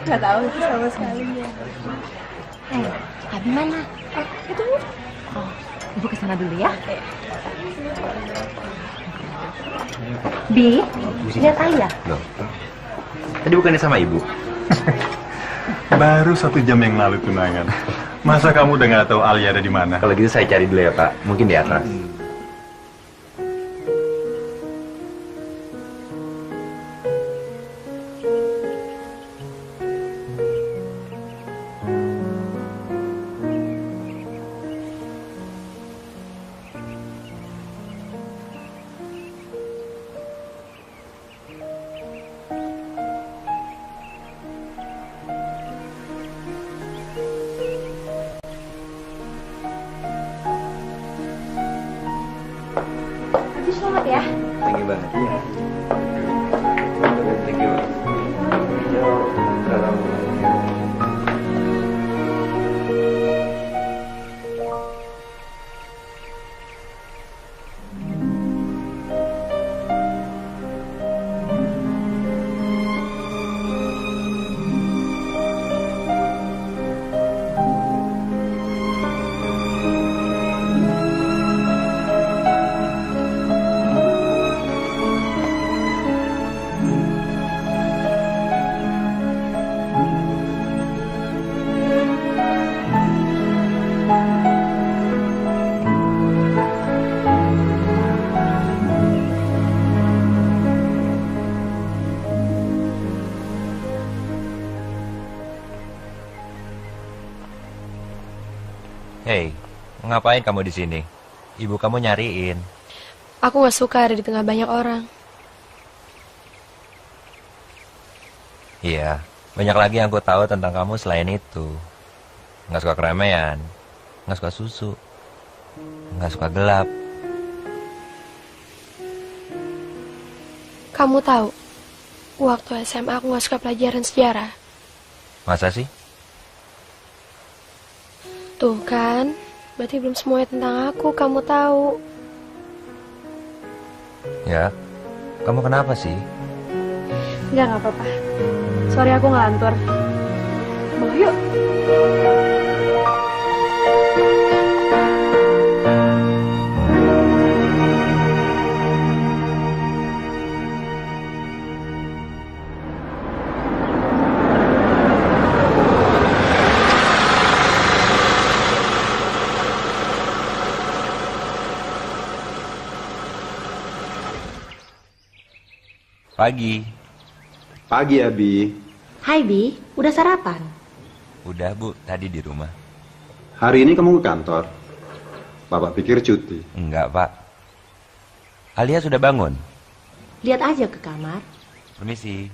Nggak tahu sih sama sekali ya. Abi mana? Itu. Oh, Ibu kesana dulu ya. Bi, lihat ayah. Loh, tadi bukannya sama ibu? Baru 1 jam yang lalu tunangan. Masa kamu udah nggak tahu Alia ada di mana? Kalau gitu saya cari dulu ya Pak, mungkin di atas. Selamat ya. Thank you banget. Iya. Thank you. Hey, ngapain kamu di sini? Ibu kamu nyariin. Aku nggak suka ada di tengah banyak orang. Iya, banyak lagi yang aku tahu tentang kamu selain itu. Nggak suka keramaian, nggak suka susu, nggak suka gelap. Kamu tahu, waktu SMA aku nggak suka pelajaran sejarah. Masa sih? Tuh kan, berarti belum semuanya tentang aku kamu tahu. Ya, kamu kenapa sih? Nggak apa-apa. Sorry aku ngelantur. Mau yuk. Pagi. Pagi, Abi. Hai Bi, udah sarapan? Udah Bu, tadi di rumah. Hari ini kamu ke kantor? Bapak pikir cuti. Enggak Pak. Alia sudah bangun? Lihat aja ke kamar. Permisi.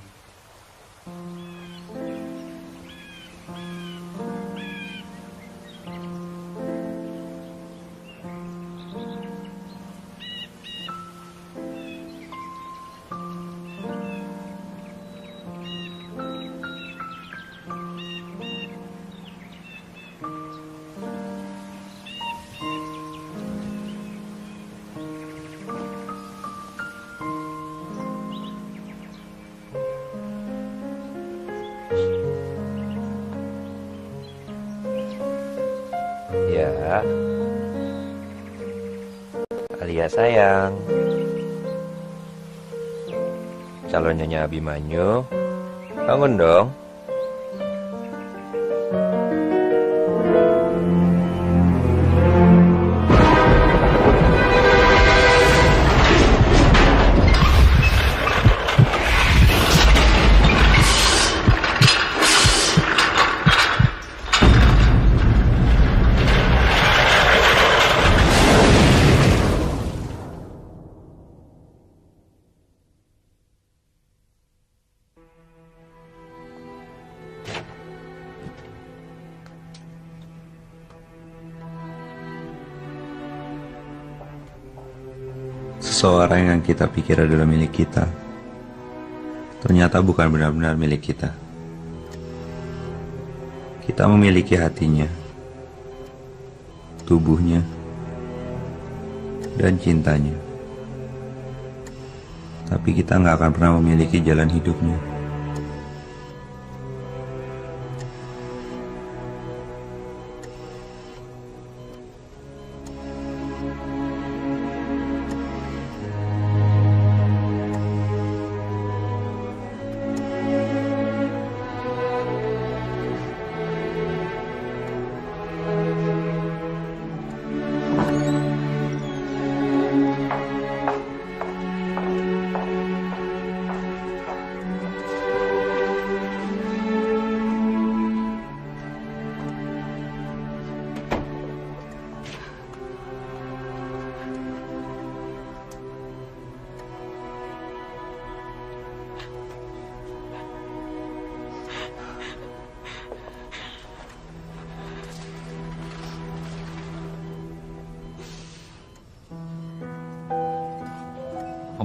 Ya, Alia sayang, calon Nyonya Abimanyu, bangun dong. Seseorang yang kita pikir adalah milik kita, ternyata bukan benar-benar milik kita. Kita memiliki hatinya, tubuhnya, dan cintanya. Tapi kita nggak akan pernah memiliki jalan hidupnya.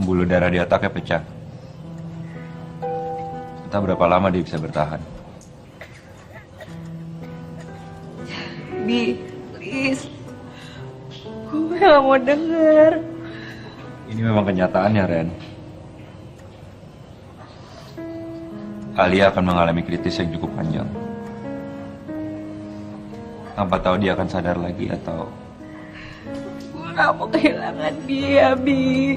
pembuluh darah di otaknya pecah. Entah berapa lama dia bisa bertahan. Bi, please. Gue gak mau denger. Ini memang kenyataannya, Ren. Alia akan mengalami kritis yang cukup panjang. Tanpa tahu dia akan sadar lagi atau... Gue gak mau kehilangan dia, Bi.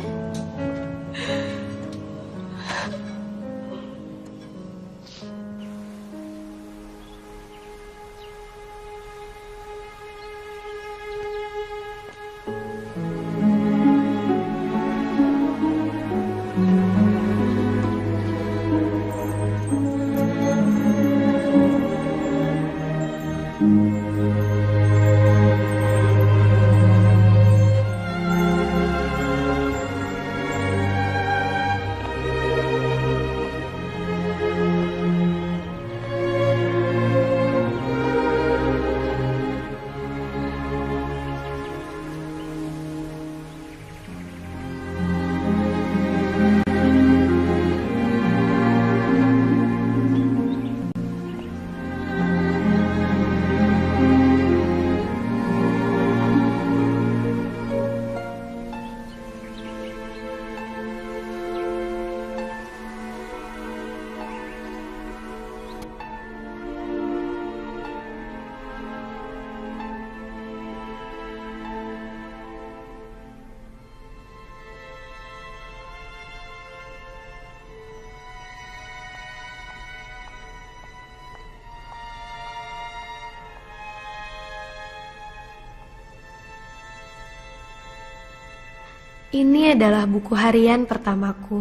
Ini adalah buku harian pertamaku.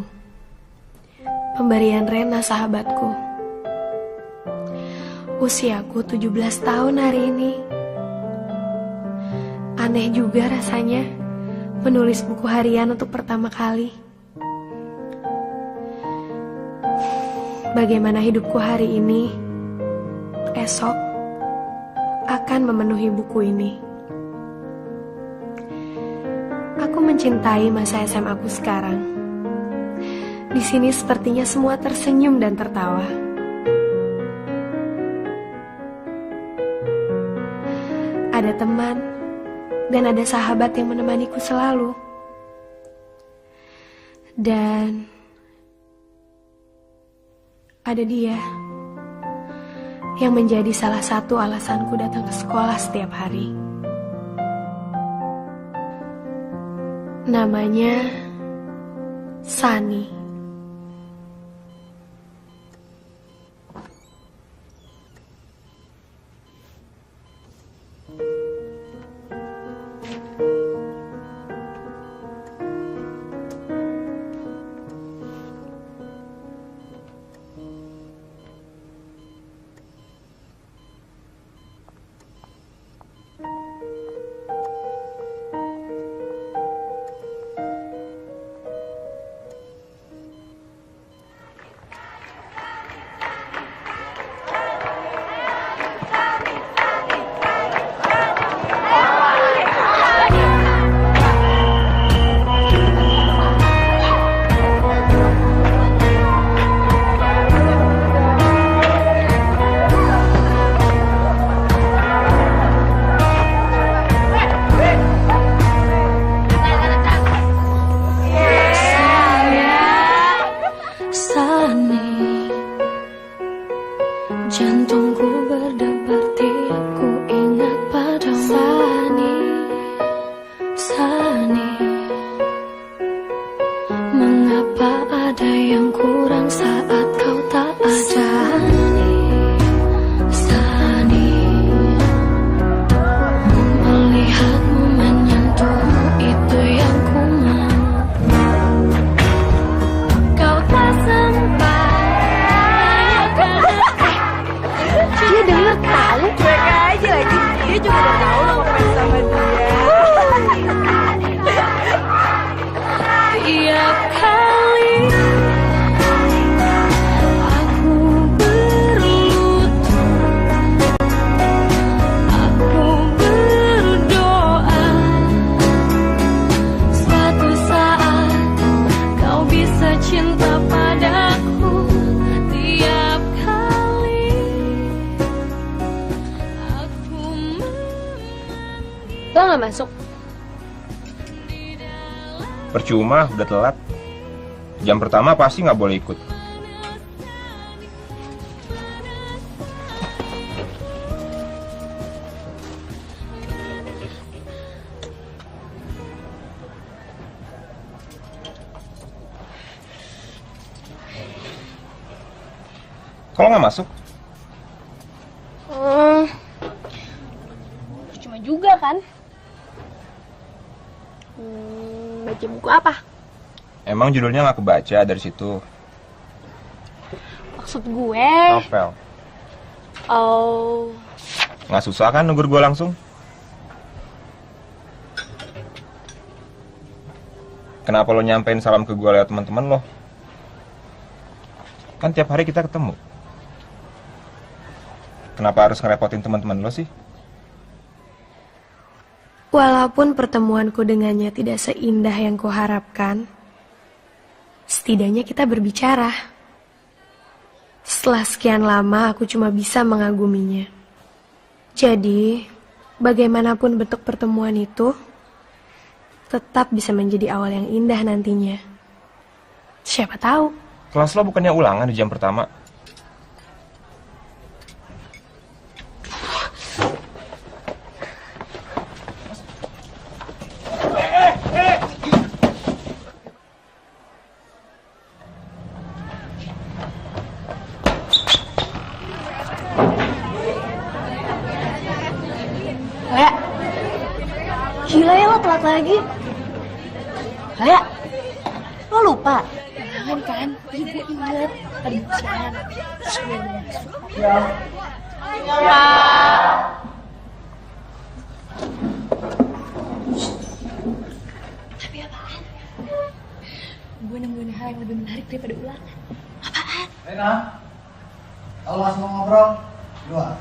Pemberian Rena sahabatku. Usiaku 17 tahun hari ini. Aneh juga rasanya menulis buku harian untuk pertama kali. Bagaimana hidupku hari ini, esok akan memenuhi buku ini. Aku mencintai masa SMA aku sekarang. Di sini sepertinya semua tersenyum dan tertawa. Ada teman dan ada sahabat yang menemaniku selalu. Dan ada dia yang menjadi salah satu alasanku datang ke sekolah setiap hari. Namanya Sani. Lo nggak masuk? Percuma, udah telat. Jam pertama pasti nggak boleh ikut. Kalau nggak masuk, Cuma juga kan? Baca buku apa? emang judulnya nggak kebaca dari situ. Maksud gue. Novel. Oh. Nggak susah kan negur gue langsung? Kenapa lo nyampein salam ke gue lewat teman-teman lo? Kan tiap hari kita ketemu. Kenapa harus ngerepotin teman-teman lo sih? Walaupun pertemuanku dengannya tidak seindah yang kuharapkan, setidaknya kita berbicara. Setelah sekian lama aku cuma bisa mengaguminya. Jadi, bagaimanapun bentuk pertemuan itu, tetap bisa menjadi awal yang indah nantinya. Siapa tahu? Kelas lo bukannya ulangan di jam pertama? Lea, gila ya lo telat lagi. Lea, lo lupa? Jangan kan, ibu inget tadi siang. Tapi apaan? Gue nemuin hal yang lebih menarik daripada ulangan. Apaan? Rena, kalau masih mau ngobrol, dua.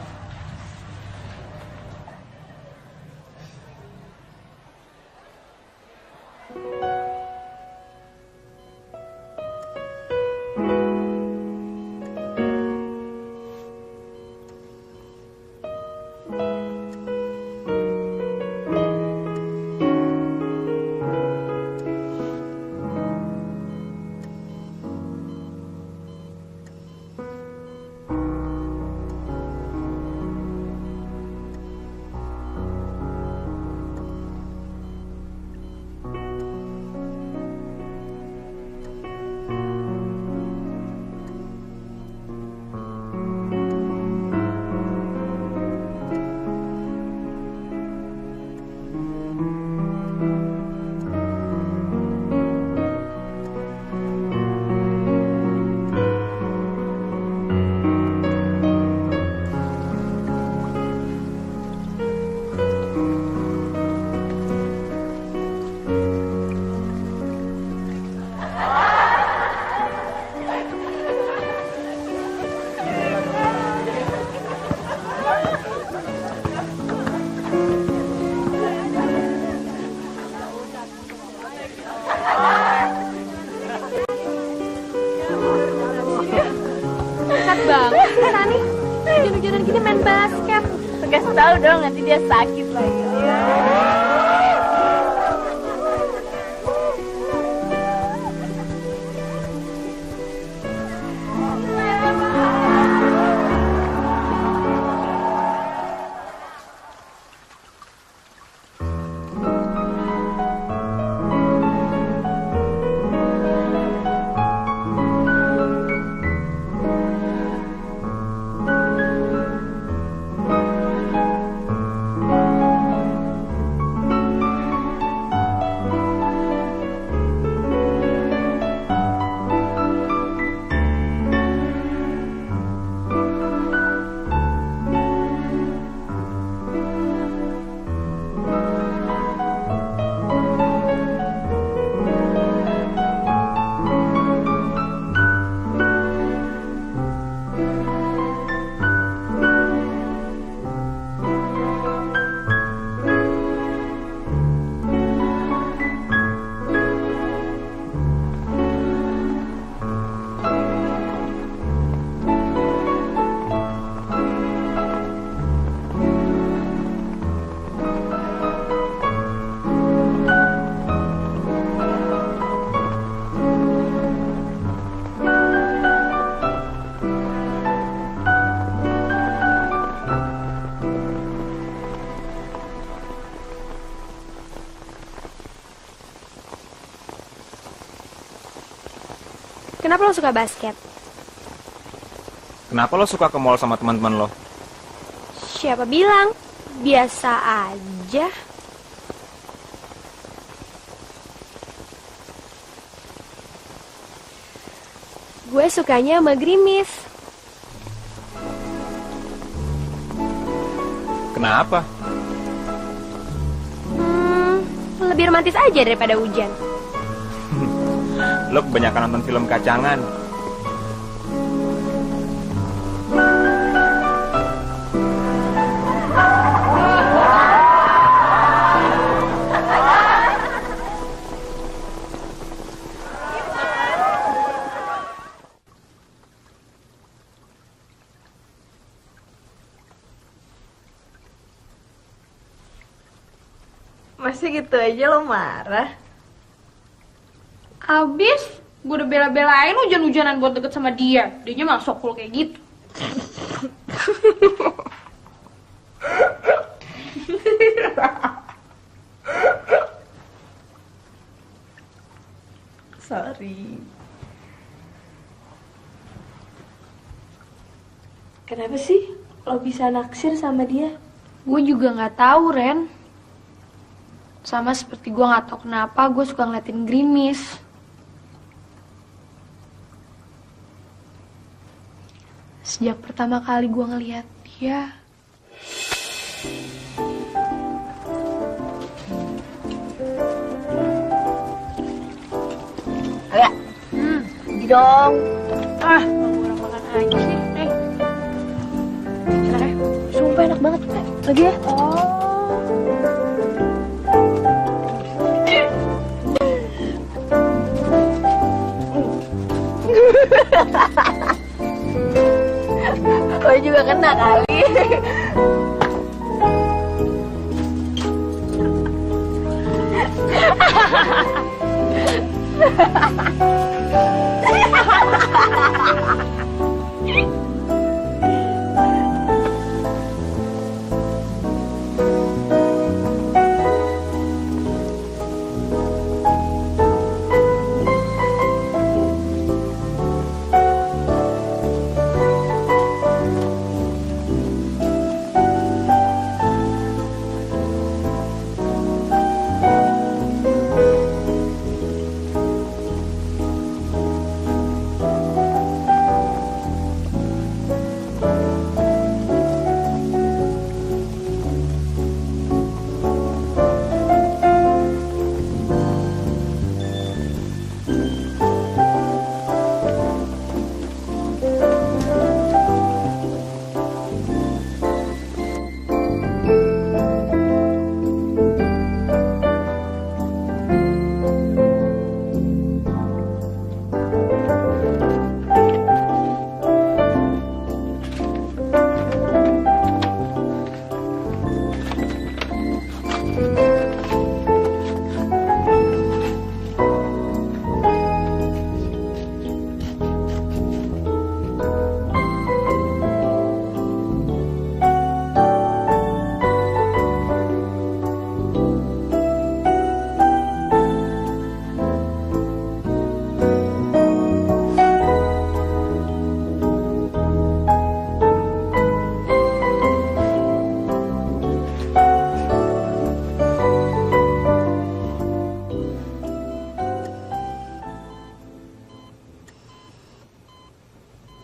Banget sih Sani, hujan-hujanan gini main basket. Gak tahu dong nanti dia sakit lagi. kenapa lo suka basket? Kenapa lo suka ke mall sama teman-teman lo? Siapa bilang? Biasa aja. Gue sukanya sama gerimis. Kenapa? Lebih romantis aja daripada hujan. Lo kebanyakan nonton film kacangan. Masa gitu aja lo marah? Abis, gue udah bela-belain hujan-hujanan buat deket sama dia. Dianya malah sok cool kayak gitu. Sorry. Kenapa sih lo bisa naksir sama dia? Gue juga nggak tahu, Ren. Sama seperti gue nggak tahu kenapa gue suka ngeliatin gerimis. Sejak pertama kali gue ngeliat dia, Ayo, pergi dong. ah, gue makan aja sih. Enak ya? Sumpah enak banget. Lagi ya? Oh juga kena kali.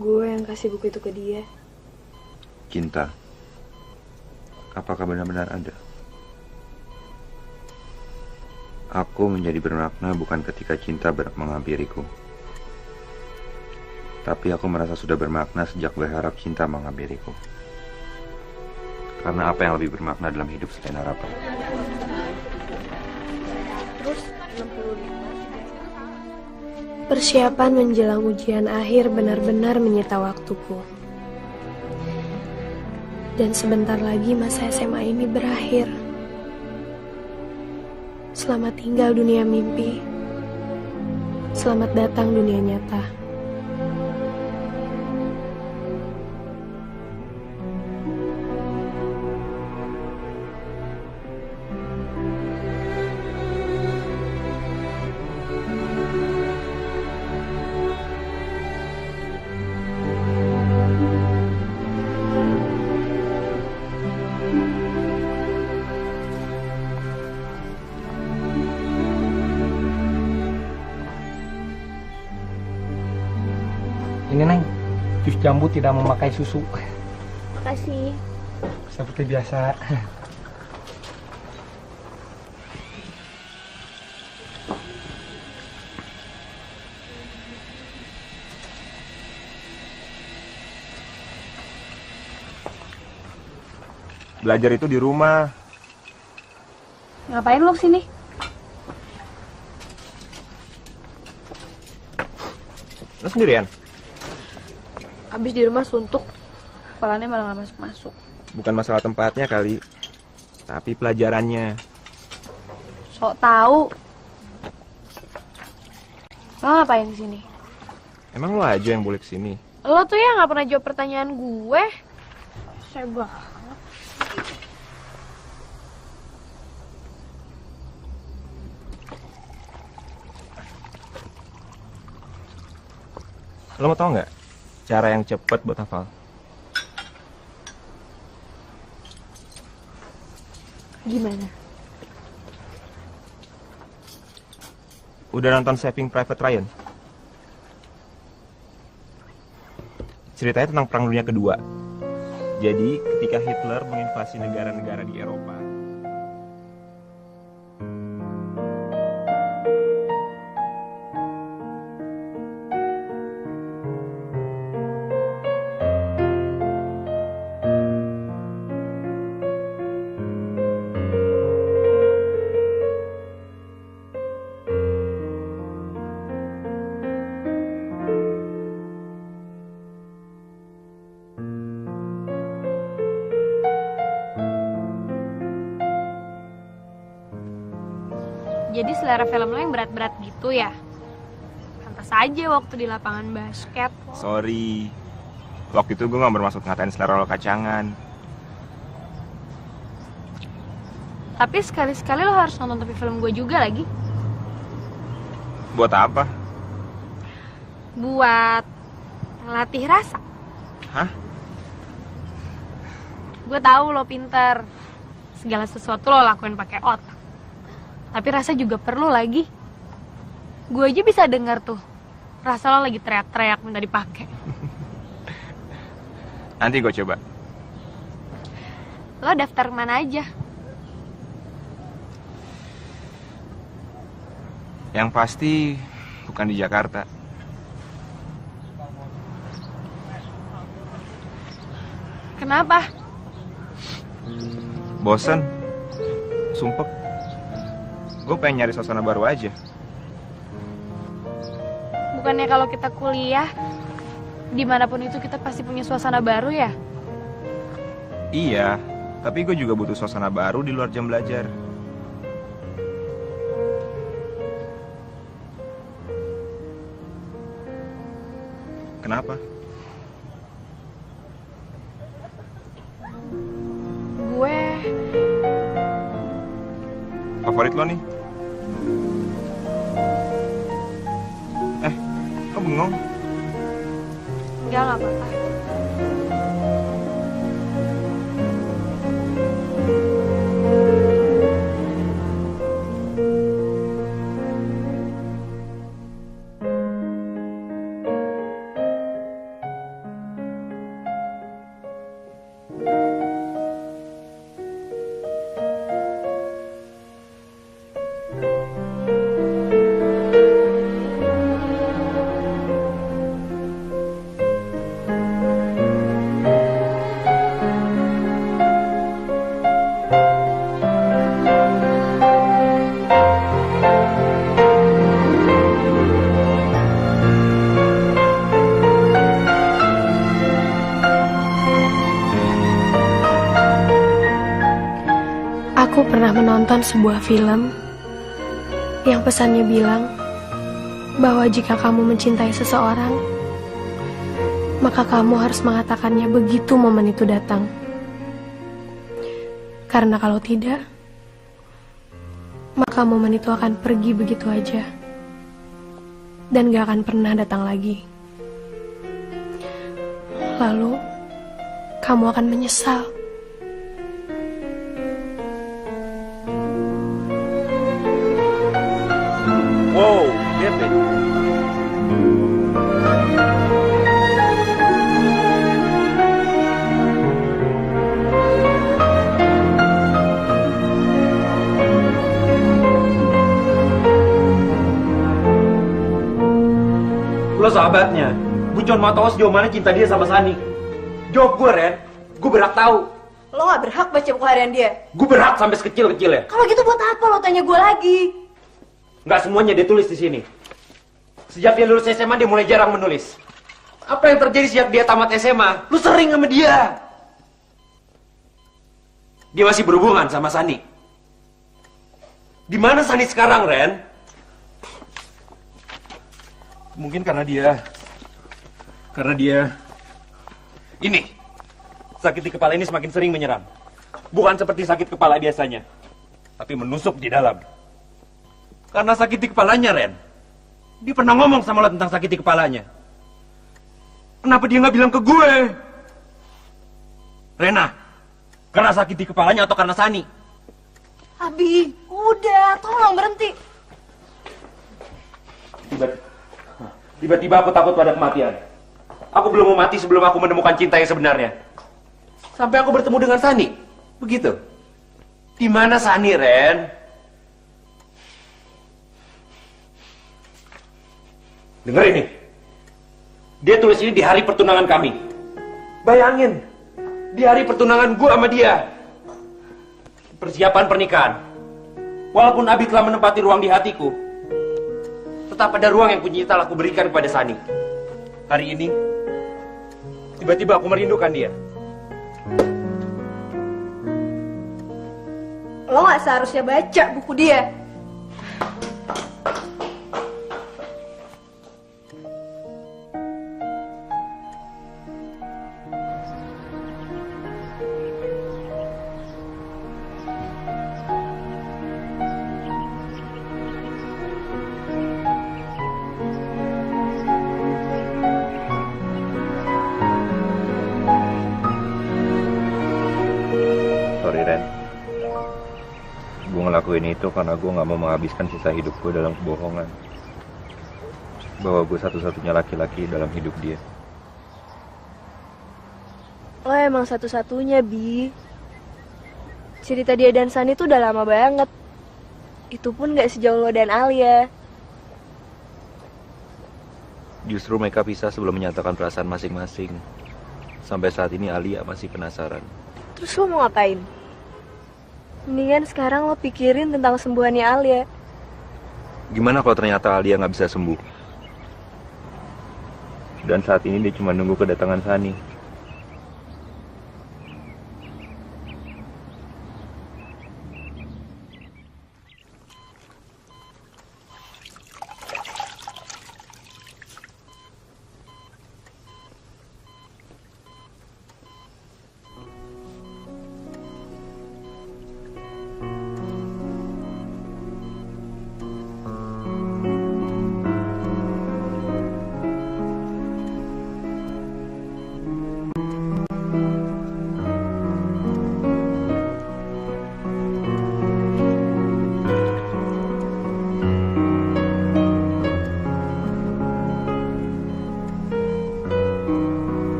Gue yang kasih buku itu ke dia. Cinta, apakah benar-benar ada? Aku menjadi bermakna bukan ketika cinta menghampiriku, tapi aku merasa sudah bermakna sejak berharap cinta menghampiriku. Karena apa yang lebih bermakna dalam hidup selain harapan? Persiapan menjelang ujian akhir benar-benar menyita waktuku. Dan sebentar lagi masa SMA ini berakhir. Selamat tinggal dunia mimpi. Selamat datang dunia nyata. Ini Neng, jus jambu tidak memakai susu. Makasih. Seperti biasa. Belajar itu di rumah. Ngapain lo kesini? Lo sendirian? Abis di rumah suntuk, kepalanya malah gak masuk-masuk. Bukan masalah tempatnya kali, tapi pelajarannya. Sok tahu. Lo ngapain di sini? Emang lo aja yang boleh kesini? Lo tuh ya nggak pernah jawab pertanyaan gue. Saya banget. Lo mau tau nggak cara yang cepet buat hafal? Gimana? Udah nonton Saving Private Ryan? Ceritanya tentang Perang Dunia Kedua. Jadi ketika Hitler menginvasi negara-negara di Eropa, Jadi selera film lo yang berat-berat gitu ya? Pantas aja waktu di lapangan basket. sorry, waktu itu gue gak bermaksud ngatain selera lo kacangan. Tapi sekali-sekali lo harus nonton tapi film gue juga lagi. Buat apa? Buat ngelatih rasa. Hah? Gue tahu lo pinter. Segala sesuatu lo lakuin pakai otak. Tapi rasa juga perlu lagi. Gue aja bisa dengar tuh. Rasa lo lagi teriak-teriak minta dipakai. Nanti gue coba. Lo daftar mana aja? Yang pasti bukan di Jakarta. Kenapa? Bosen? Sumpek? Gue pengen nyari suasana baru aja. Bukannya kalau kita kuliah, dimanapun itu kita pasti punya suasana baru ya? Iya, tapi gue juga butuh suasana baru di luar jam belajar. Kenapa? Gue Favorit lo nih? Kok bengong? nggak apa-apa. Aku pernah menonton sebuah film yang pesannya bilang bahwa jika kamu mencintai seseorang, maka kamu harus mengatakannya begitu momen itu datang. Karena kalau tidak, maka momen itu akan pergi begitu aja dan gak akan pernah datang lagi. Lalu, kamu akan menyesal. Wow, lihat deh. lo sahabatnya. Gue cuma mau tahu sejauh mana cinta dia sama Sani. Jawab gue, Ren. Gue berhak tahu. Lo gak berhak baca buku harian dia. Gue berhak sampai sekecil-kecilnya. Kalau gitu buat apa lo tanya gue lagi? Nggak semuanya dia tulis di sini. Sejak dia lulus SMA, dia mulai jarang menulis. Apa yang terjadi sejak dia tamat SMA? Lu sering sama dia. Dia masih berhubungan sama Sani. Di mana Sani sekarang, Ren? Mungkin karena dia ini sakit di kepala ini semakin sering menyerang. Bukan seperti sakit kepala biasanya, tapi menusuk di dalam. Karena sakit di kepalanya, Ren. Dia pernah ngomong sama lo tentang sakit di kepalanya. Kenapa dia nggak bilang ke gue? Rena, karena sakit di kepalanya atau karena Sani? Abi, udah, tolong berhenti. Tiba-tiba aku takut pada kematian. Aku belum mau mati sebelum aku menemukan cinta yang sebenarnya. Sampai aku bertemu dengan Sani. Begitu. Di mana Sani, Ren? Dengar ini. Dia tulis ini di hari pertunangan kami. Bayangin. Di hari pertunangan gue sama dia. Persiapan pernikahan. Walaupun Abi telah menempati ruang di hatiku, tetap ada ruang yang kuncinya telah aku berikan kepada Sani. Hari ini, tiba-tiba aku merindukan dia. Lo gak seharusnya baca buku dia. Sorry, Ren. Gue ngelakuin itu karena gue gak mau menghabiskan sisa hidup gue dalam kebohongan bahwa gue satu-satunya laki-laki dalam hidup dia. Lo emang satu-satunya, Bi. Cerita dia dan Sani tuh udah lama banget. Itu pun gak sejauh lo dan Alia. Justru mereka pisah sebelum menyatakan perasaan masing-masing. Sampai saat ini Alia masih penasaran. Terus lo mau ngapain? Mendingan sekarang lo pikirin tentang sembuhannya Alia. Gimana kalau ternyata Alia nggak bisa sembuh? Dan saat ini dia cuma nunggu kedatangan Sani.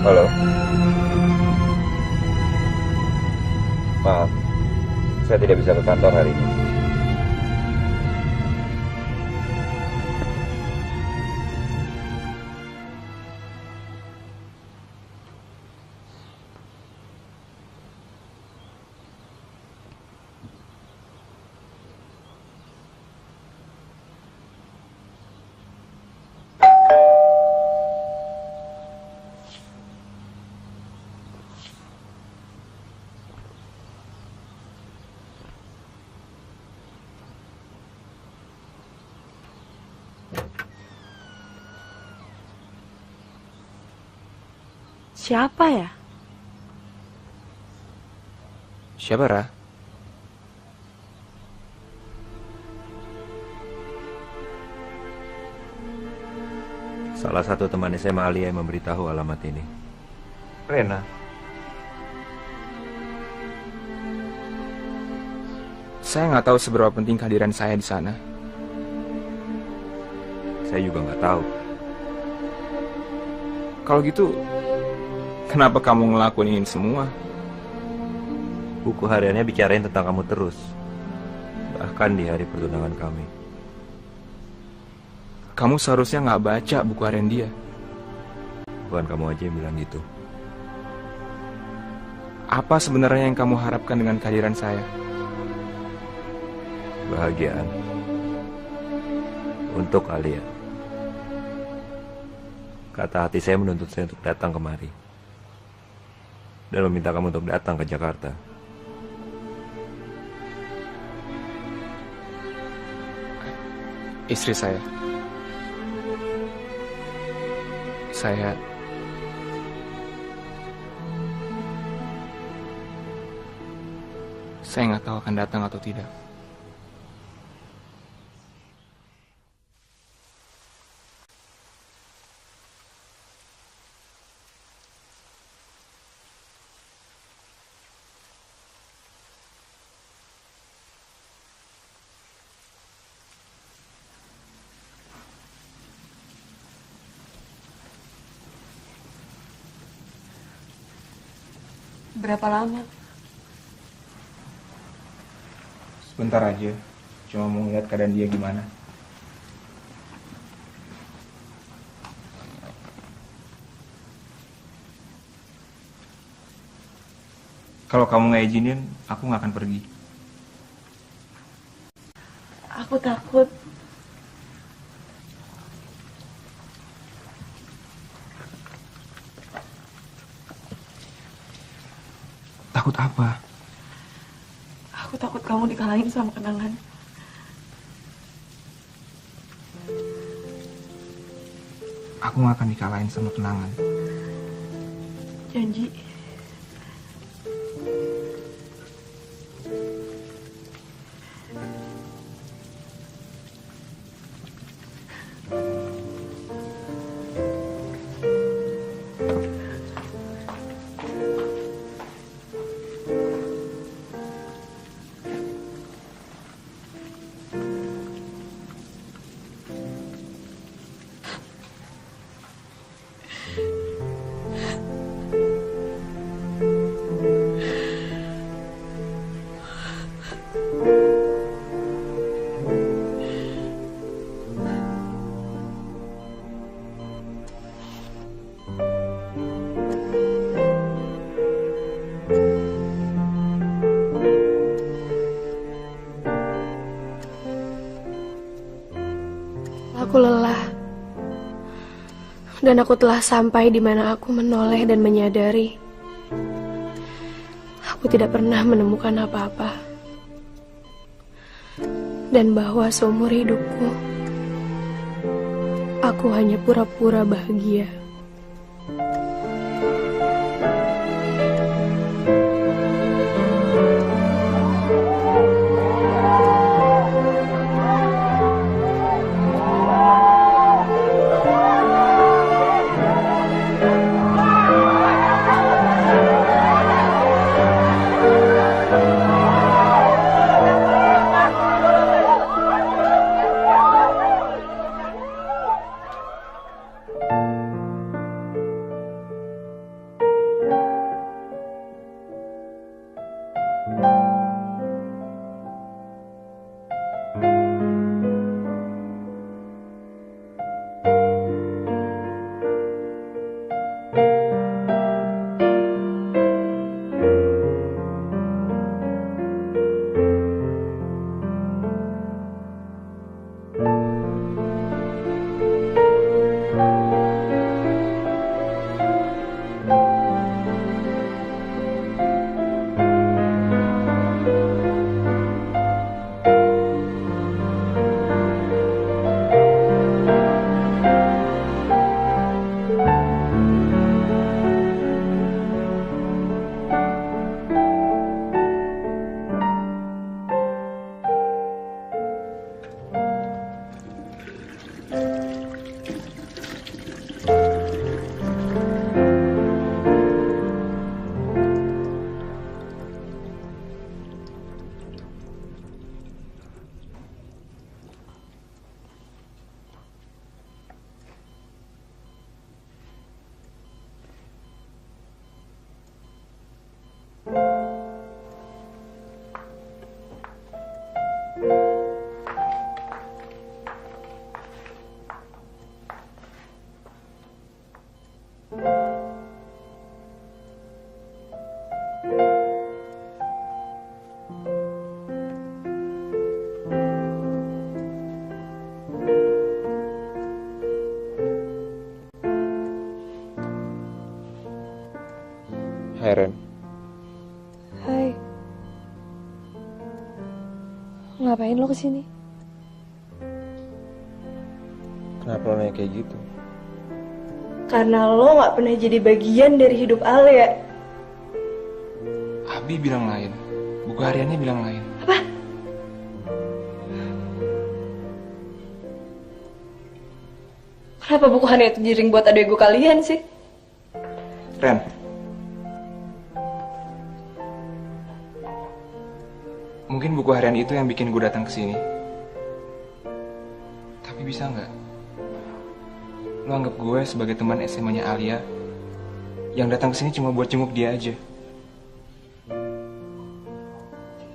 Halo. Maaf, saya tidak bisa ke kantor hari ini. Siapa ya? Siapa, Ra? Salah satu teman SMA Alia yang memberitahu alamat ini. Rena. Saya nggak tahu seberapa penting kehadiran saya di sana. Saya juga nggak tahu. Kalau gitu, kenapa kamu ngelakuin ini semua? Buku hariannya bicarain tentang kamu terus. Bahkan di hari pertunangan kami. Kamu seharusnya nggak baca buku harian dia. Bukan kamu aja yang bilang gitu. Apa sebenarnya yang kamu harapkan dengan kehadiran saya? Kebahagiaan. Untuk Alia. Kata hati saya menuntut saya untuk datang kemari. Dan meminta kamu untuk datang ke Jakarta. Istri saya. Saya nggak tahu akan datang atau tidak. Berapa lama? Sebentar aja, cuma mau lihat keadaan dia gimana. Kalau kamu nggak izinin, aku nggak akan pergi. Aku takut. Takut apa? Aku takut kamu dikalahin sama kenangan. Aku nggak akan dikalahin sama kenangan. Janji. Aku lelah. Dan aku telah sampai di mana aku menoleh dan menyadari aku tidak pernah menemukan apa-apa. Dan bahwa seumur hidupku aku hanya pura-pura bahagia. Ngapain lo kesini? Kenapa lo nanya kayak gitu? Karena lo gak pernah jadi bagian dari hidup Alia. Abi bilang lain. Buku hariannya bilang lain. Apa? Kenapa buku harian itu jiring buat adek gue kalian sih? Ren. Mungkin buku harian itu yang bikin gue datang ke sini. Tapi bisa nggak? Lo anggap gue sebagai teman SMA-nya Alia yang datang ke sini cuma buat jenguk dia aja.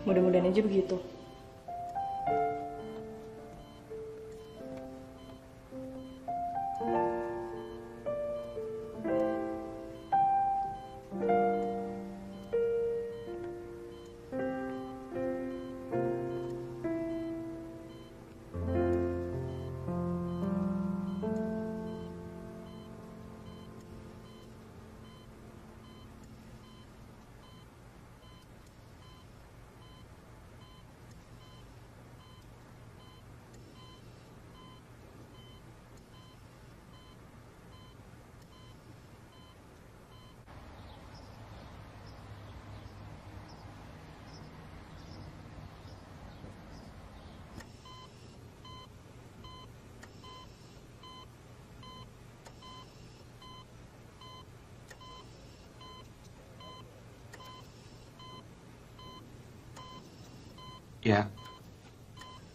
Mudah-mudahan aja begitu. Ya,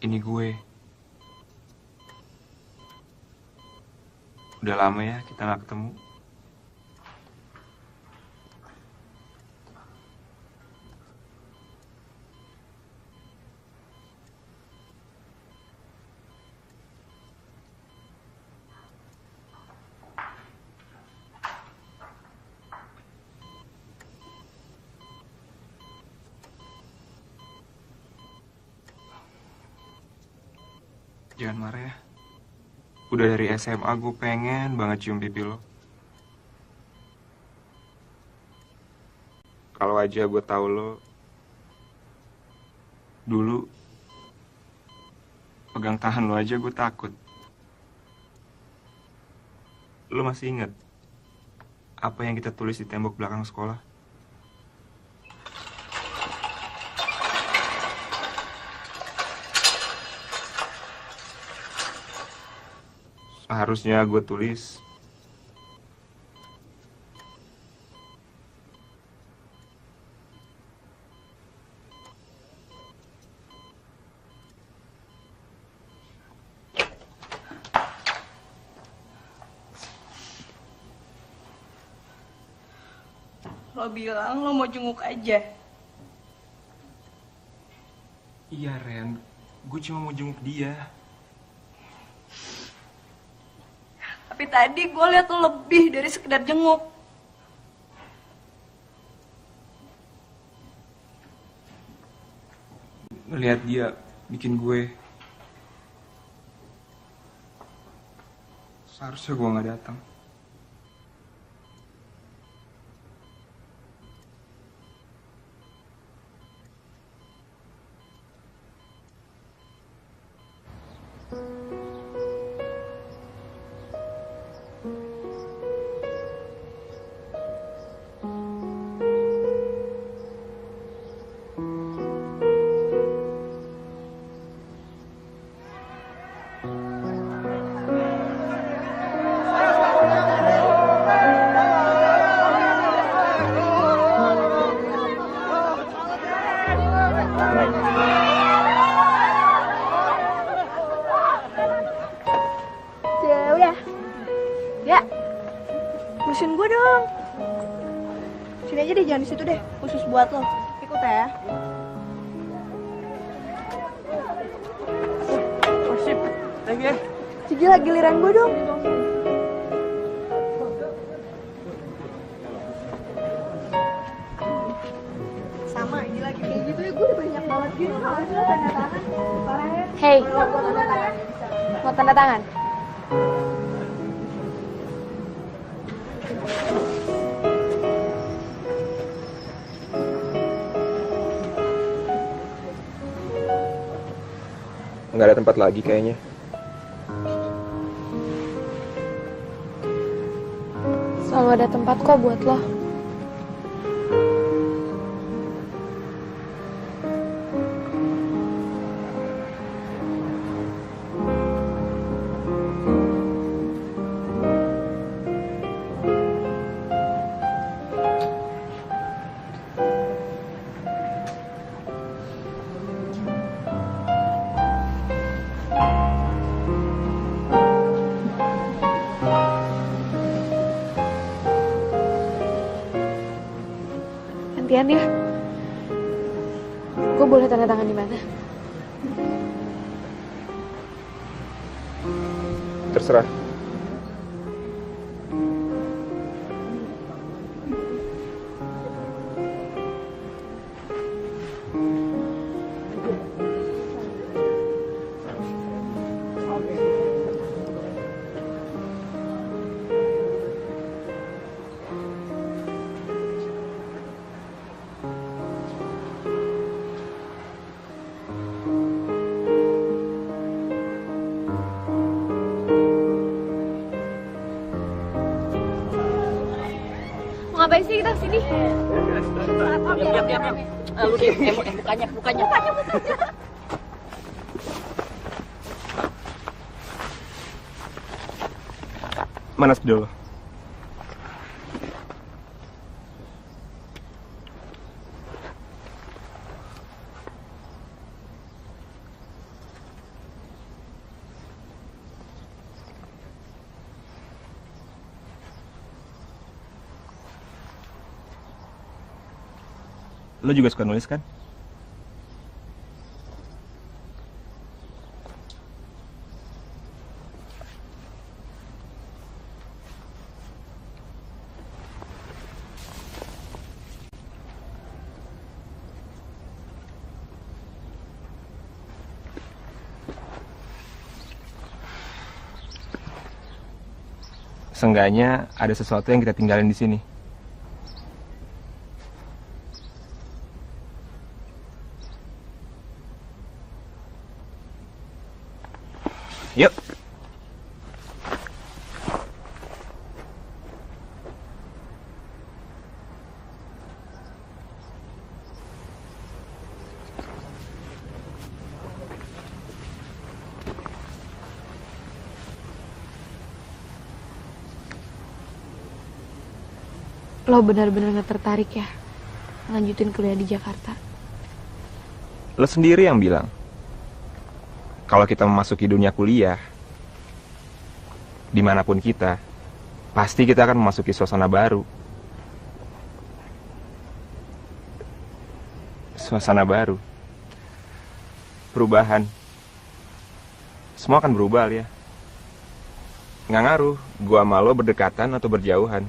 ini gue. Udah lama ya kita gak ketemu. Jangan marah ya. Udah dari SMA gue pengen banget cium pipi lo. Kalau aja gue tahu lo dulu pegang tangan lo aja gue takut. Lo masih inget apa yang kita tulis di tembok belakang sekolah? Harusnya gue tulis Lo bilang lo mau jenguk aja. iya Ren, gue cuma mau jenguk dia. Tapi tadi gue liat lo lebih dari sekedar jenguk. Ngelihat dia bikin gue seharusnya gue gak datang. Terusin gue dong. Sini aja deh, jangan di situ deh. Khusus buat lo. Ikut ya. Oh sip, thank you. Gila, giliran gue dong. Sama, gila kayak gitu ya. Gue udah banyak banget gini. Kalau ada tanda tangan. Parah ya. Hey, mau tanda tangan? nggak ada tempat lagi kayaknya. Selalu ada tempat kok buat lo. Gantian ya. Gue boleh tanda tangan di mana? Terserah. Mau ngapain sih kita kesini? Diam. Lu diam, mukanya. Mana spidol lo? Lo juga suka nulis kan? Seenggaknya ada sesuatu yang kita tinggalin di sini. Yuk. Lo benar-benar gak tertarik ya lanjutin kuliah di Jakarta? Lo sendiri yang bilang kalau kita memasuki dunia kuliah, dimanapun kita, pasti kita akan memasuki suasana baru. Suasana baru. Perubahan. Semua akan berubah, ya. Nggak ngaruh, gua sama lo berdekatan atau berjauhan.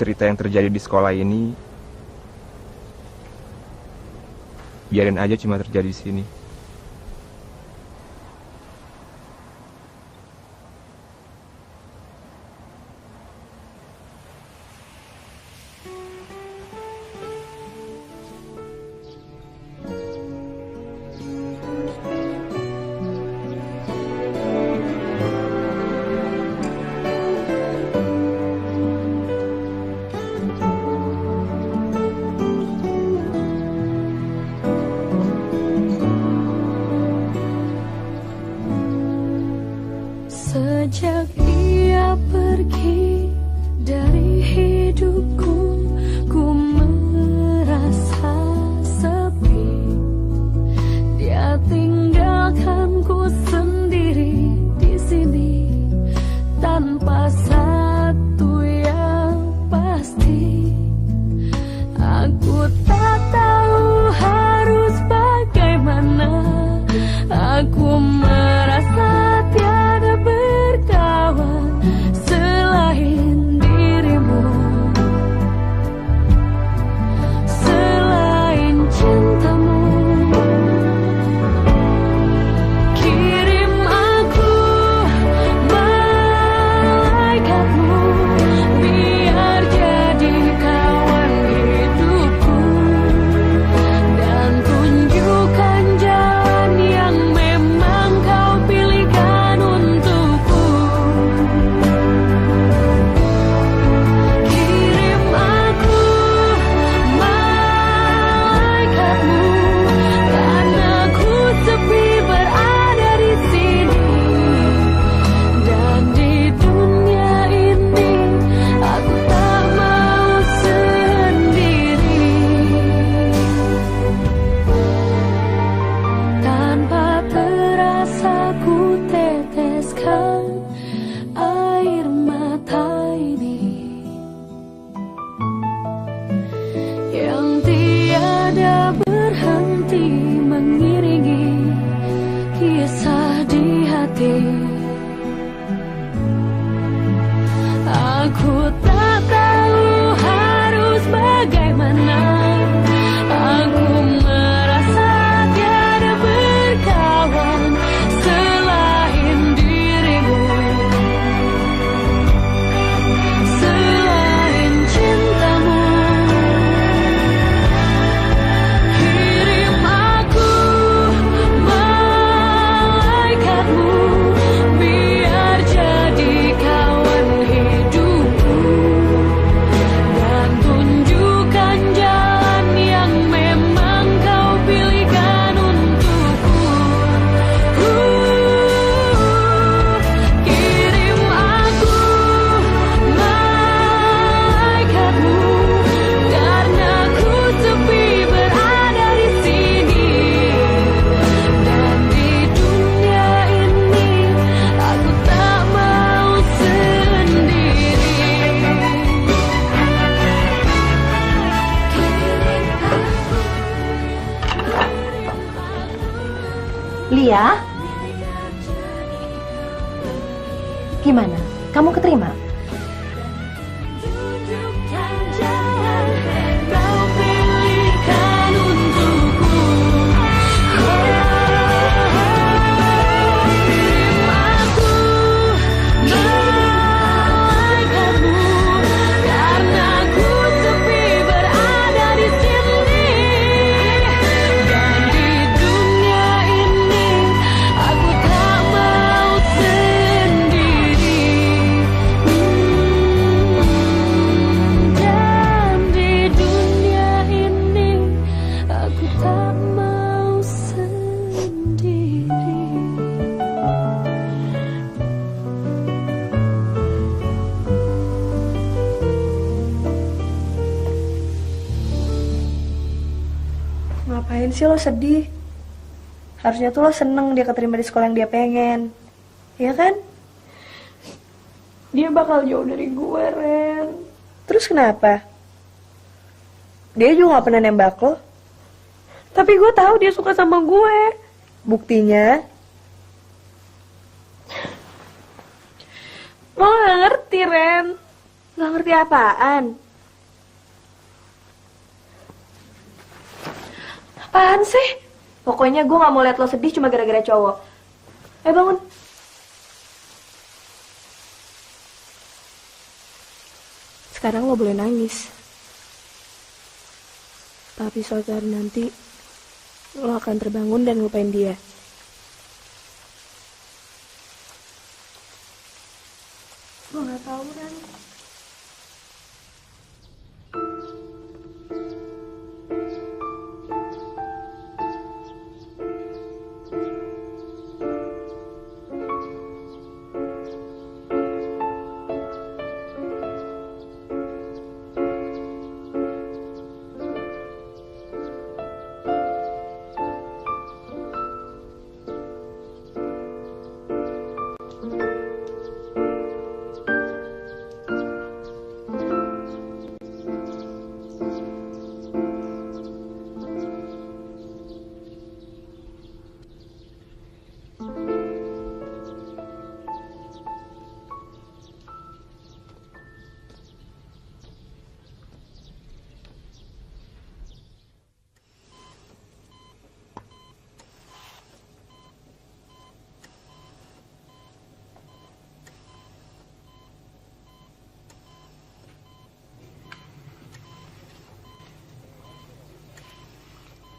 Cerita yang terjadi di sekolah ini, biarin aja cuma terjadi di sini. Ku tak tahu harus bagaimana. Aku merasa tiada berkawan selain dirimu, selain cintamu. Kirim aku malaikatmu, biar jadi kawan hidupku, dan tunjukkan jalan yang memang kau pilihkan untukku. Kirim aku malaikatmu, karena ku sepi berada di sini, dan di dunia ini aku tak mau sendiri. Lia? Gimana? Kamu keterima? Kau pilihkan untukku. Kirim aku malaikatmu, karena ku sepi berada di sini, dan di dunia ini aku tak mau sendiri. Dan di dunia ini aku tak mau sendiri. Ngapain sih lo sedih? Harusnya tuh lo seneng dia keterima di sekolah yang dia pengen. Iya kan? Dia bakal jauh dari gue, Ren. Terus kenapa? Dia juga gak pernah nembak lo. Tapi gue tahu dia suka sama gue. Buktinya, Lo gak ngerti, Ren. gak ngerti apaan. Apaan sih? Pokoknya gue gak mau liat lo sedih cuma gara-gara cowok. Bangun. Sekarang lo boleh nangis. Tapi suatu hari nanti, lo akan terbangun dan lupain dia. Gue gak tahu, Ren.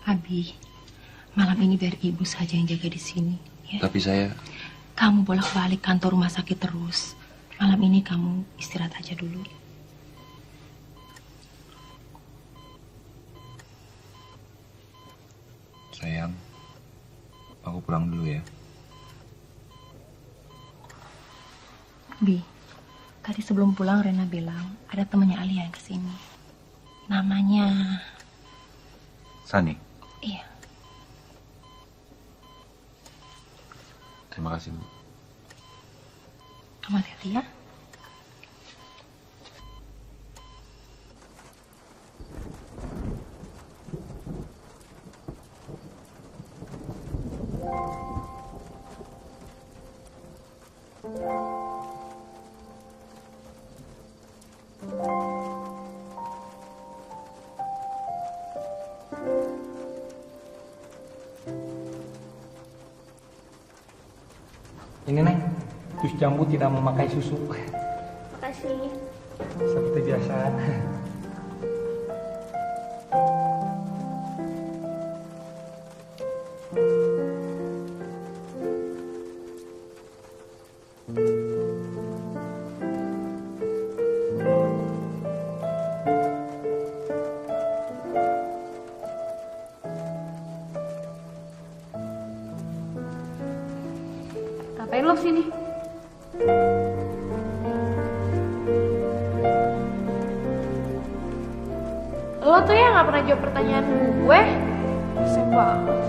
Abi, malam ini biar ibu saja yang jaga di sini, ya. Tapi saya... Kamu bolak-balik kantor rumah sakit terus. Malam ini kamu istirahat aja dulu. Sayang, aku pulang dulu ya. Bi, tadi sebelum pulang Rena bilang ada temannya Alia yang kesini. Namanya... Sani, Iya. terima kasih, Bu. Kamu hati-hati ya. Ini Neng, jus jambu tidak memakai susu. Makasih. Seperti biasa. Ngapain lo kesini? Lo tuh ya gak pernah jawab pertanyaan gue. Bisa banget.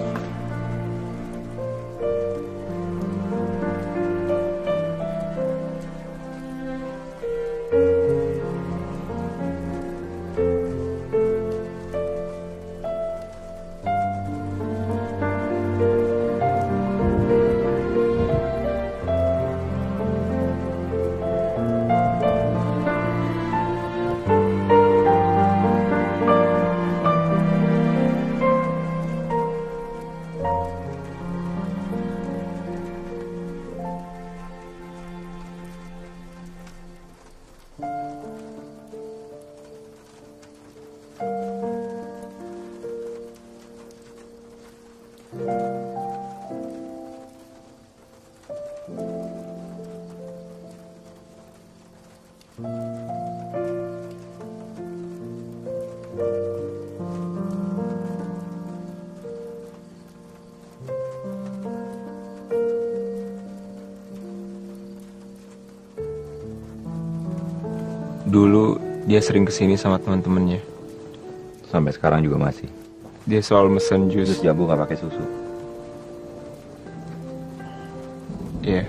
Dulu dia sering kesini sama teman-temannya. Sampai sekarang juga masih. Dia selalu mesen jus. Jus jambu nggak pakai susu. Iya.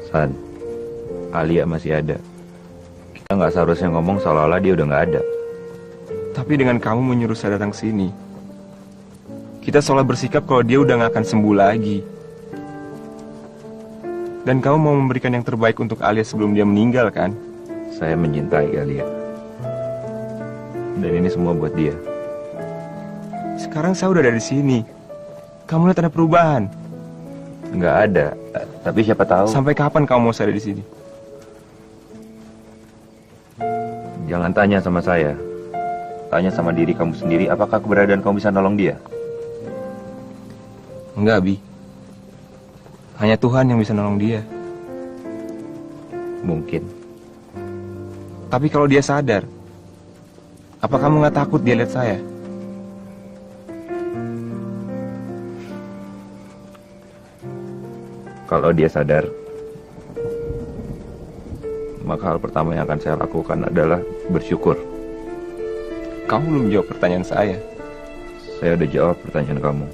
San, Alia masih ada. Kita nggak seharusnya ngomong seolah-olah dia udah nggak ada. Tapi dengan kamu menyuruh saya datang sini, kita seolah bersikap kalau dia udah nggak akan sembuh lagi. Dan kamu mau memberikan yang terbaik untuk Alia sebelum dia meninggal, kan? Saya mencintai Alia. Dan ini semua buat dia. Sekarang saya udah ada di sini. Kamu lihat ada perubahan? Nggak ada. Tapi siapa tahu. Sampai kapan kamu mau saya ada di sini? Jangan tanya sama saya. Tanya sama diri kamu sendiri, apakah keberadaan kamu bisa nolong dia? Enggak, Bi. Hanya Tuhan yang bisa nolong dia. Mungkin. Tapi kalau dia sadar, apa kamu nggak takut dia lihat saya? Kalau dia sadar, maka hal pertama yang akan saya lakukan adalah bersyukur. Kamu belum jawab pertanyaan saya. Saya udah jawab pertanyaan kamu.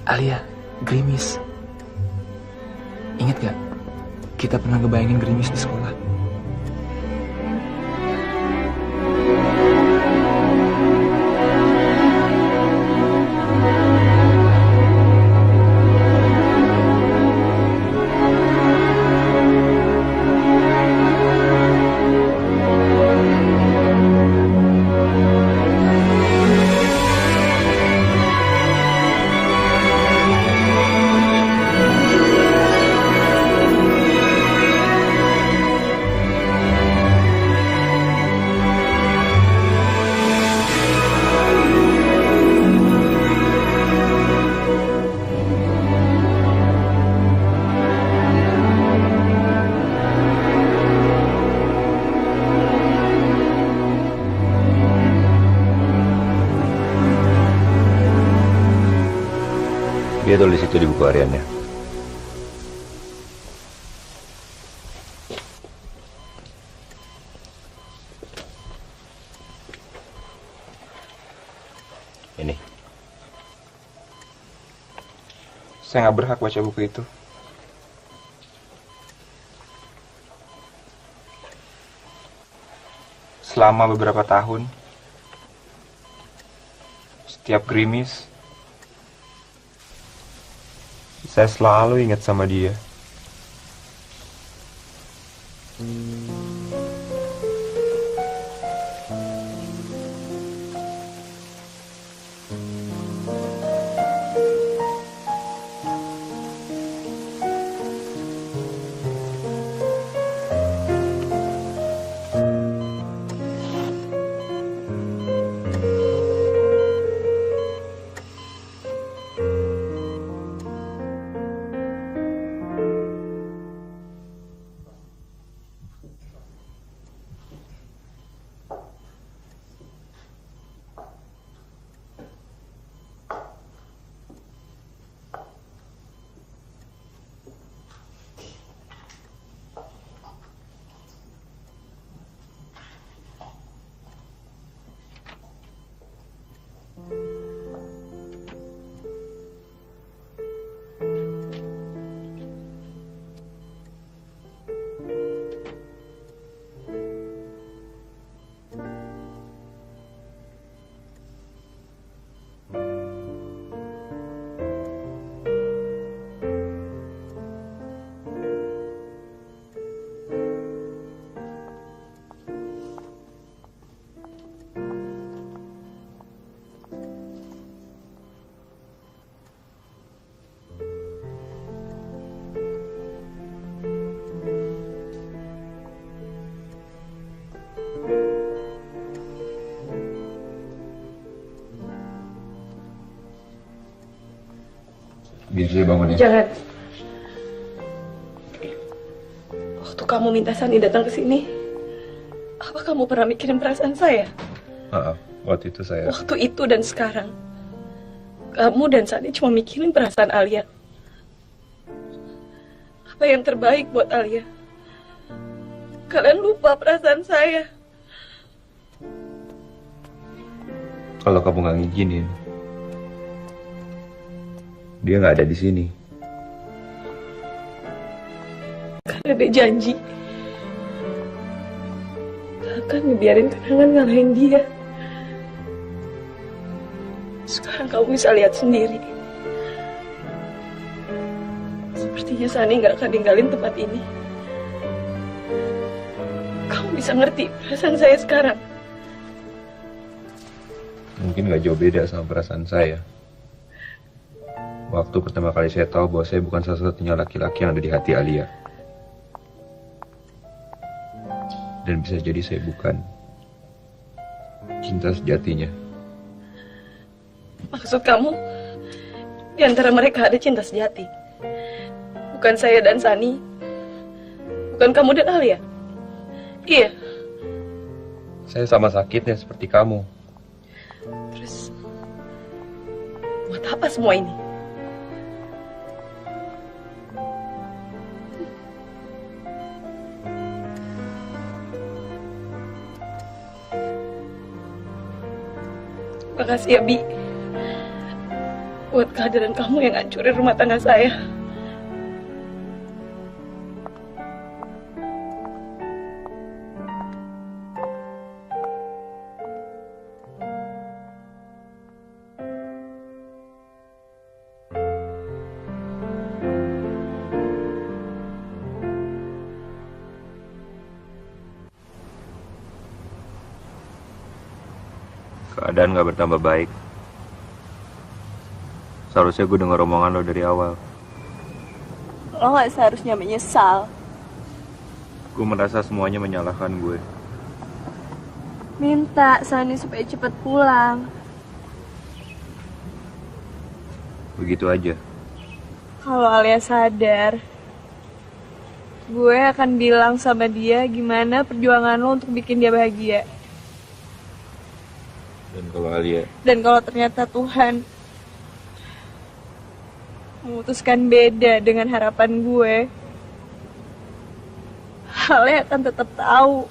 Alia, gerimis. Ingat gak? Kita pernah ngebayangin gerimis di sekolah. Dia tulis itu di buku hariannya. Ini. Saya nggak berhak baca buku itu. Selama beberapa tahun, setiap gerimis, saya selalu ingat sama dia. Biar saya bangun ya. Jangan. Waktu kamu minta Sani datang ke sini, apa kamu pernah mikirin perasaan saya? Waktu itu saya. Waktu itu dan sekarang, kamu dan Sani cuma mikirin perasaan Alia. Apa yang terbaik buat Alia? Kalian lupa perasaan saya. Kalau kamu nggak ngizinin, dia nggak ada di sini. Karena dia janji gak akan ngebiarin kenangan ngalahin dia. Sekarang kamu bisa lihat sendiri. Sepertinya Sani gak akan ninggalin tempat ini. Kamu bisa ngerti perasaan saya sekarang. Mungkin nggak jauh beda sama perasaan saya. Waktu pertama kali saya tahu bahwa saya bukan satu-satunya laki-laki yang ada di hati Alia. Dan bisa jadi saya bukan cinta sejatinya. Maksud kamu, di antara mereka ada cinta sejati? Bukan saya dan Sani? Bukan kamu dan Alia? Iya. Saya sama sakitnya seperti kamu. Terus, buat apa semua ini? Makasih ya, Bi. buat kehadiran kamu yang ngancurin rumah tangga saya. Keadaan gak bertambah baik. Seharusnya gue denger omongan lo dari awal. Lo gak seharusnya menyesal. Gue merasa semuanya menyalahkan gue. Minta Sani supaya cepat pulang. Begitu aja. Kalau Alia sadar, gue akan bilang sama dia gimana perjuangan lo untuk bikin dia bahagia. Dan kalau ternyata Tuhan memutuskan beda dengan harapan gue, Alia akan tetap tahu.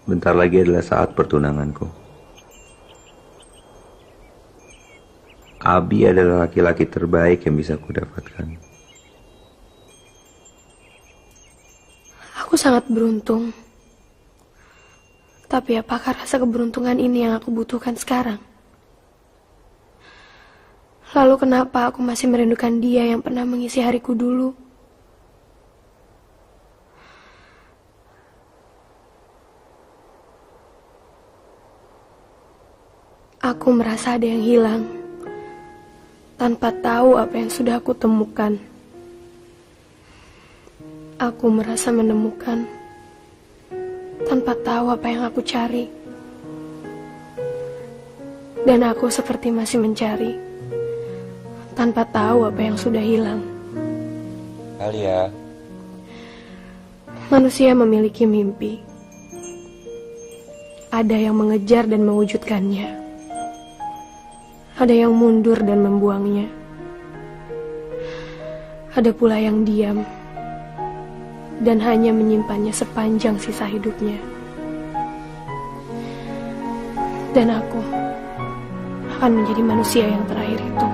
Bentar lagi adalah saat pertunanganku. Abi adalah laki-laki terbaik yang bisa aku dapatkan. Aku sangat beruntung. Tapi apakah rasa keberuntungan ini yang aku butuhkan sekarang? Lalu kenapa aku masih merindukan dia yang pernah mengisi hariku dulu? Aku merasa ada yang hilang, tanpa tahu apa yang sudah aku temukan. Aku merasa menemukan, tanpa tahu apa yang aku cari. Dan aku seperti masih mencari, tanpa tahu apa yang sudah hilang. Alia. Manusia memiliki mimpi. Ada yang mengejar dan mewujudkannya. Ada yang mundur dan membuangnya. Ada pula yang diam dan hanya menyimpannya sepanjang sisa hidupnya. Dan aku akan menjadi manusia yang terakhir itu.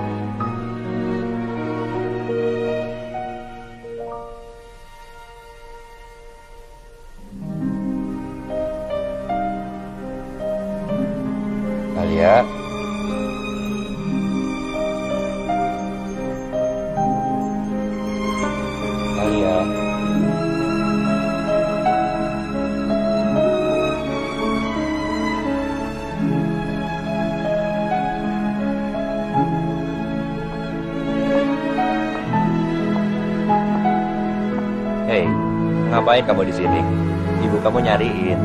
Alia. Hei, ngapain kamu di sini? Ibu kamu nyariin.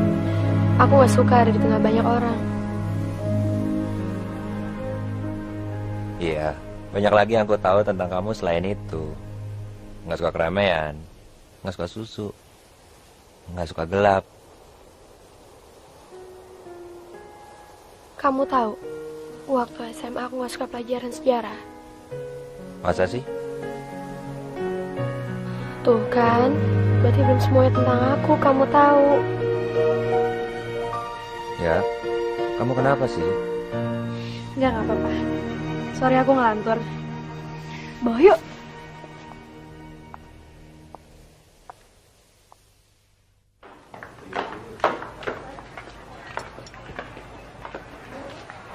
Aku gak suka ada di tengah banyak orang. Iya, banyak lagi yang aku tahu tentang kamu selain itu. Nggak suka keramaian, nggak suka susu, nggak suka gelap. Kamu tahu, waktu SMA aku gak suka pelajaran sejarah. Masa sih? Tuh kan, berarti belum semuanya tentang aku, kamu tahu. Ya, kamu kenapa sih? Enggak apa-apa. Sorry aku ngelantur. Bawa yuk.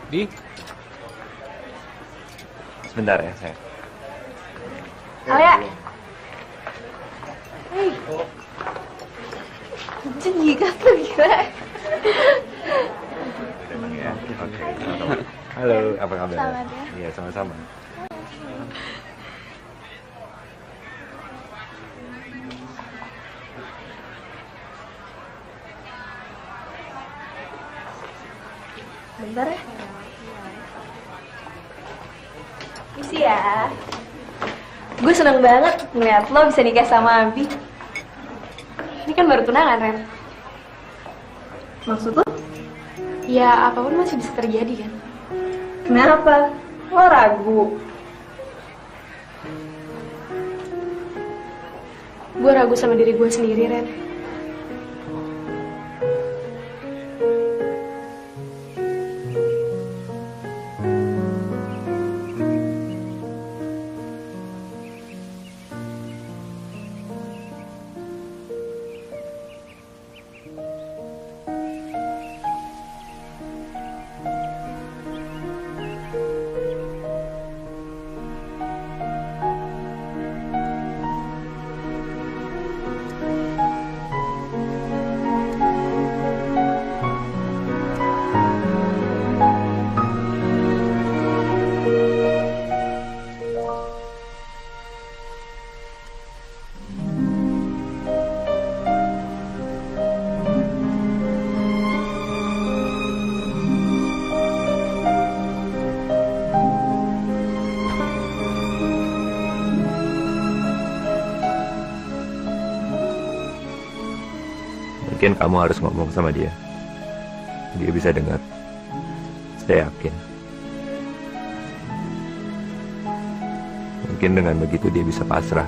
Di? Sebentar ya, sayang. Alia. Hei. Jikat tuh gila. Ya, oke. Halo, apa kabar? Selamat ya. Iya, sama-sama. Bentar ya. Misi ya. Gue seneng banget ngeliat lo bisa nikah sama Abi. Ini kan baru tunangan, Ren. Maksud lo? Ya, apapun masih bisa terjadi kan? Kenapa? Lo ragu? Gue ragu sama diri gue sendiri, Ren. Mungkin kamu harus ngomong sama dia. Dia bisa dengar. Saya yakin. Mungkin dengan begitu dia bisa pasrah.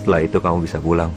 Setelah itu kamu bisa pulang.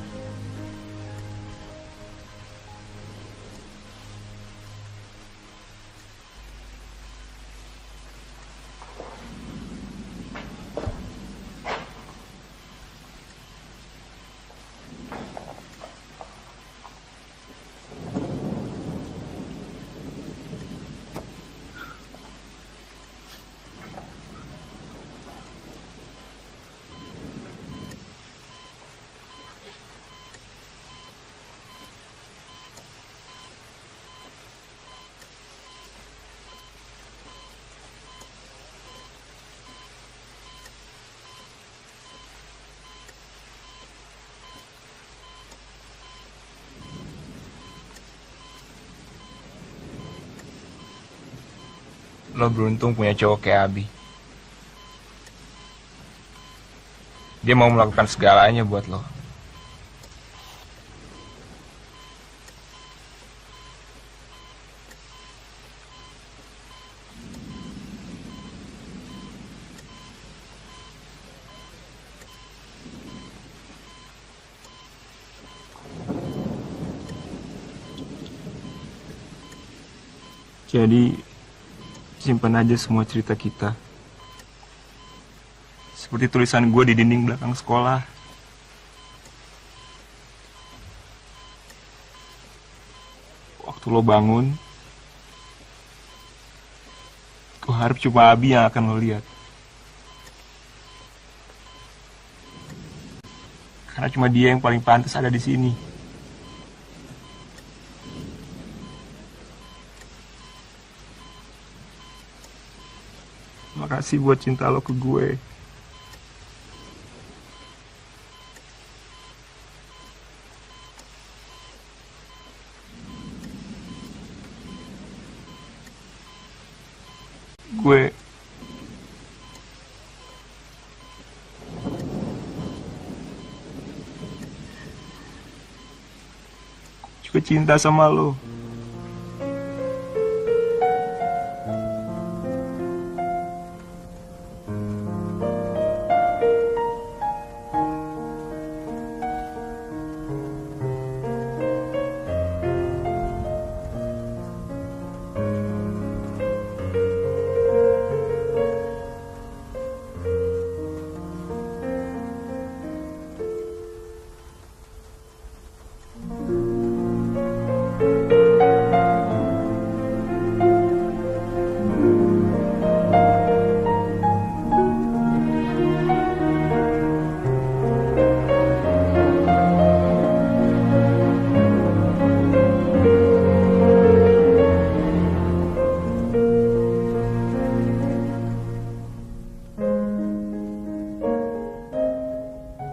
Lo beruntung punya cowok kayak Abi. Dia mau melakukan segalanya buat lo. Jadi simpan aja semua cerita kita. Seperti tulisan gue di dinding belakang sekolah. Waktu lo bangun, gue harap cuma Abi yang akan lo lihat. Karena cuma dia yang paling pantas ada di sini. Makasih buat cinta lo ke gue. Gue juga cinta sama lo.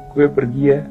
gue pergi ya.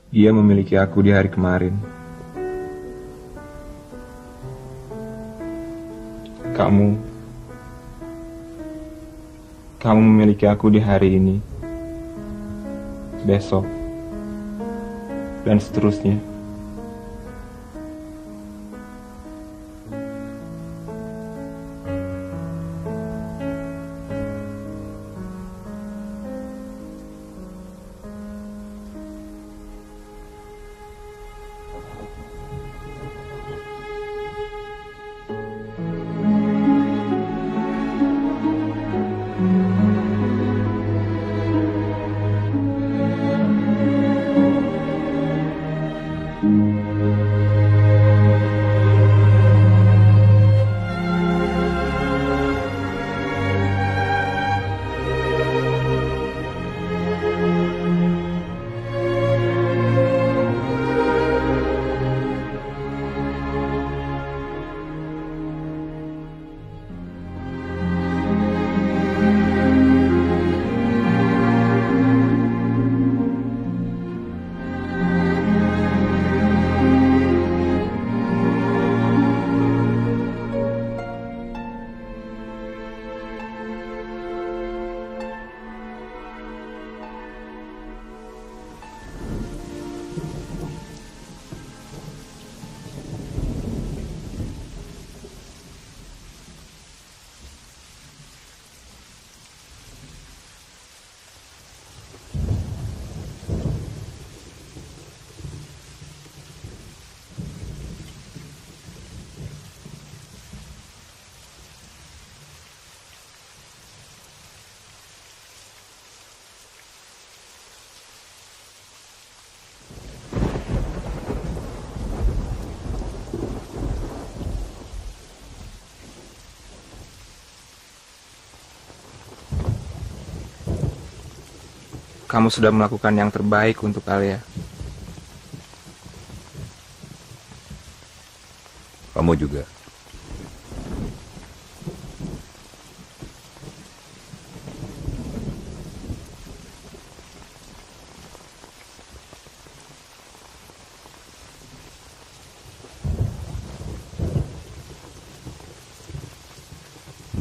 Dia memiliki aku di hari kemarin. Kamu memiliki aku di hari ini, besok, dan seterusnya. kamu sudah melakukan yang terbaik untuk Alia. Kamu juga.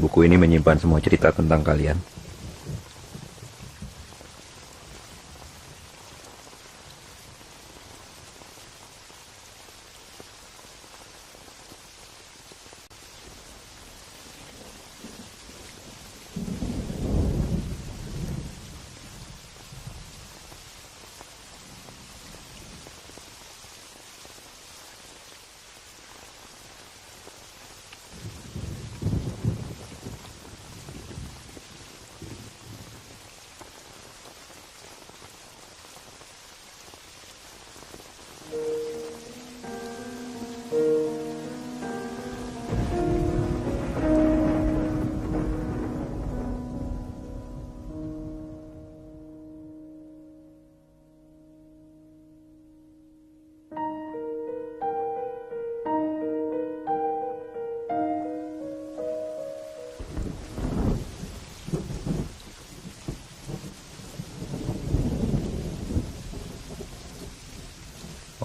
Buku ini menyimpan semua cerita tentang kalian.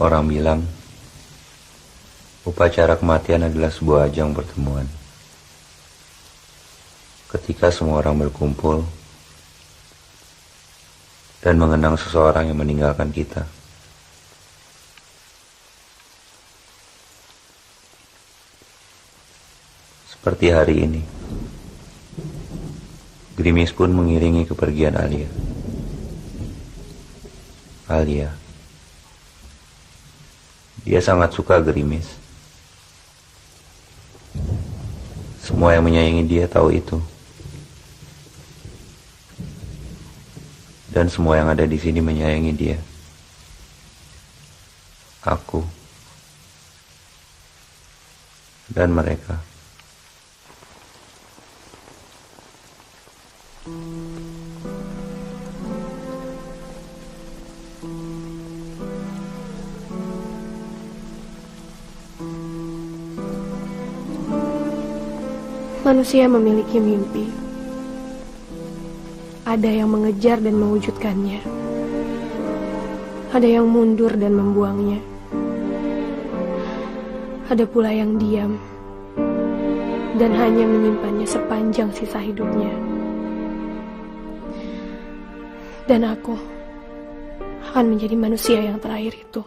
Orang bilang, upacara kematian adalah sebuah ajang pertemuan. Ketika semua orang berkumpul dan mengenang seseorang yang meninggalkan kita. Seperti hari ini, gerimis pun mengiringi kepergian Alia. Dia sangat suka gerimis. Semua yang menyayangi dia tahu itu. Dan semua yang ada di sini menyayangi dia. Aku. Dan mereka. Manusia memiliki mimpi. Ada yang mengejar dan mewujudkannya. Ada yang mundur dan membuangnya. Ada pula yang diam dan hanya menyimpannya sepanjang sisa hidupnya. Dan aku akan menjadi manusia yang terakhir itu.